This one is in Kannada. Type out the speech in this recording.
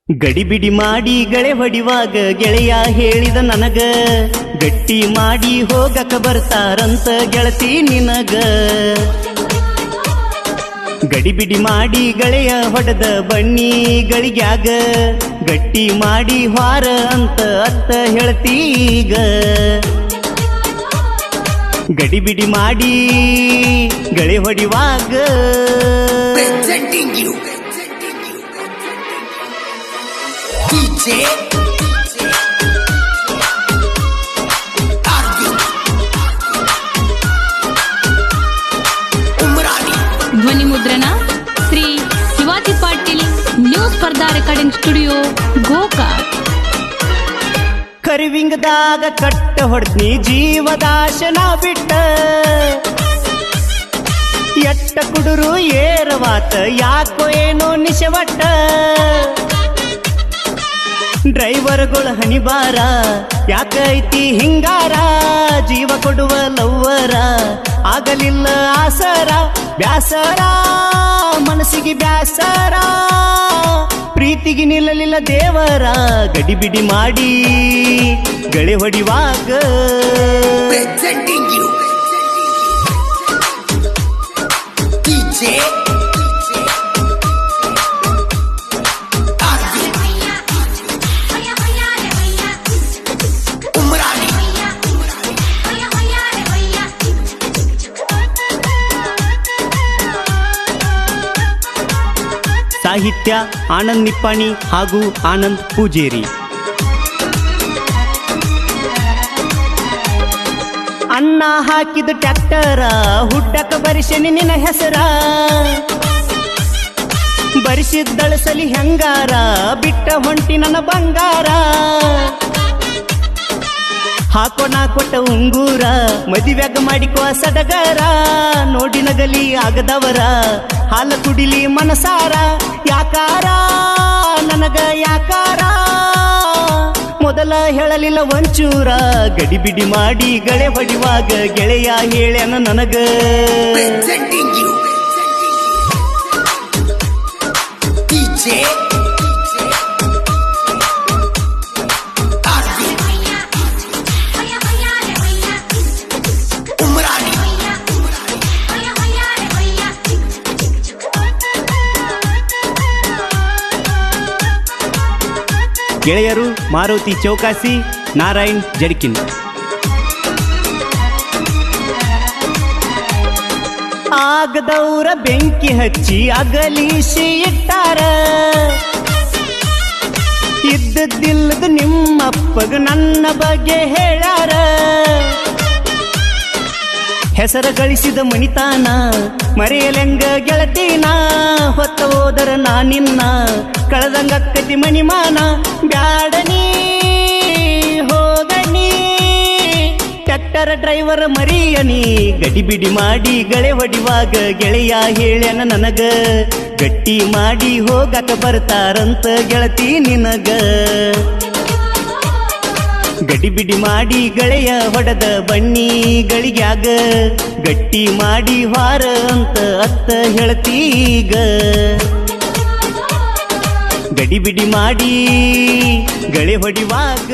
ಗಡಿಬಿಡಿ ಮಾಡಿ ಗಳೆ ಹೊಡಿವಾಗ ಗೆಳೆಯ ಹೇಳಿದ ನನಗ, ಗಟ್ಟಿ ಮಾಡಿ ಹೋಗಕ ಬರ್ತಾರಂತ ಗೆಳತಿ ನಿನಗ. ಗಡಿಬಿಡಿ ಮಾಡಿ ಗೆಳೆಯ ಹೊಡೆದ ಬಣ್ಣಿಗಳಿಗ್ಯಾಗ, ಗಟ್ಟಿ ಮಾಡಿ ಹಾರ ಅಂತ ಅತ್ತ ಹೇಳ್ತೀಗ. ಗಡಿಬಿಡಿ ಮಾಡಿ ಗಳೆ ಹೊಡಿವಾಗ ಧ್ವನಿ ಮುದ್ರಣ ಶ್ರೀ ಶಿವಾಜಿ ಪಾಟೀಲ್, ನ್ಯೂ ಸ್ಪರ್ಧಾ ರೆಕಾರ್ಡಿಂಗ್ ಸ್ಟುಡಿಯೋ, ಗೋಕಾಕ್. ಕರಿವಿಂಗದಾಗ ಕಟ್ಟ ಹೊಡ್ನಿ ಜೀವದಾಶನ ಬಿಟ್ಟ, ಎಟ್ಟ ಕುಡುರು ಏರವಾತ ಯಾಕೋ ಏನೋ ನಿಶವಟ್ಟ. ಡ್ರೈವರ್ಗಳು ಹಣಿಬಾರ ಯಾಕೈತಿ ಹಿಂಗಾರ, ಜೀವ ಕೊಡುವ ಲವ್ವರ ಆಗಲಿಲ್ಲ ಆಸರ. ಬ್ಯಾಸರ ಮನಸ್ಸಿಗೆ ಬ್ಯಾಸರ, ಪ್ರೀತಿಗೆ ನಿಲ್ಲಲಿಲ್ಲ ದೇವರ. ಗಡಿಬಿಡಿ ಮಾಡಿ ಗಳೆ ಹೊಡಿವಾಗ ಸಾಹಿತ್ಯ ಆನಂದ್ ನಿಪ್ಪಾಣಿ ಹಾಗೂ ಆನಂದ್ ಪೂಜೇರಿ. ಅನ್ನ ಹಾಕಿದ ಟ್ರ್ಯಾಕ್ಟರ ಹುಡ್ಡಕ ಬರಿಸೆನಿ ನಿನ್ನ ಹೆಸರ, ಬರಿಸಿದ್ದಳಸಲಿ ಹೆಂಗಾರ ಬಿಟ್ಟ ಹೊಂಟಿ ನನ್ನ ಬಂಗಾರ. ಹಾಕೋಣ ಕೊಟ್ಟ ಉಂಗೂರ ಮದಿವ್ಯಾಗ ಮಾಡಿಕೋ ಸಡಗರ, ನೋಡಿ ನಗಲಿ ಆಗದವರ ಹಾಲ ಕುಡಿಲಿ ಮನಸಾರ. ಯಾಕಾರ ನನಗ ಯಾಕಾರ ಮೊದಲ ಹೇಳಲಿಲ್ಲ ಒಂಚೂರ, ಗಡಿಬಿಡಿ ಮಾಡಿ ಗಳೆ ಹೊಡಿವಾಗ ಗೆಳೆಯ ಹೇಳ್ಯಾನ ನನಗ. ಗೆಳೆಯರು ಮಾರುತಿ ಚೌಕಾಸಿ, ನಾರಾಯಣ್ ಜಡ್ಕಿನ್. ಆಗದವ್ರ ಬೆಂಕಿ ಹಚ್ಚಿ ಅಗಲಿಸಿ ಇಟ್ಟಾರ, ಇದ್ದದ್ದಿಲ್ಲದ ನಿಮ್ಮಪ್ಪಗ ನನ್ನ ಬಗ್ಗೆ ಹೇಳ್ಯಾರ. ಹೆಸರ ಗಳಿಸಿದ ಮಣಿತಾನ ಮರೆಯಲೆಂಗ ಗೆಳತೀನ, ಹೊತ್ತ ಹೋದರ ನಾನಿನ್ನ ಕಳೆದಂಗಕ್ಕತಿ ಮಣಿಮಾನ. ಬ್ಯಾಡನಿ ಹೋಗನಿ ಟ್ರ್ಯಾಕ್ಟರ್ ಡ್ರೈವರ್ ಮರಿಯನಿ, ಗಡಿಬಿಡಿ ಮಾಡಿ ಗಳೆ ಹೊಡಿವಾಗ ಗೆಳೆಯ ಹೇಳ್ಯಾನ ನನಗ, ಗಟ್ಟಿ ಮಾಡಿ ಹೋಗಕ ಬರ್ತಾರಂತ ಗೆಳತಿ ನಿನಗ. ಗಡಿಬಿಡಿ ಮಾಡಿ ಗೆಳೆಯ ಹೊಡೆದ ಬಣ್ಣಿಗಳಿಗ್ಯಾಗ, ಗಟ್ಟಿ ಮಾಡಿ ಹಾರ ಅಂತ ಅತ್ತ ಹೇಳ್ತೀಗ. ಗಡಿಬಿಡಿ ಮಾಡಿ ಗಳೆ ಹೊಡಿವಾಗ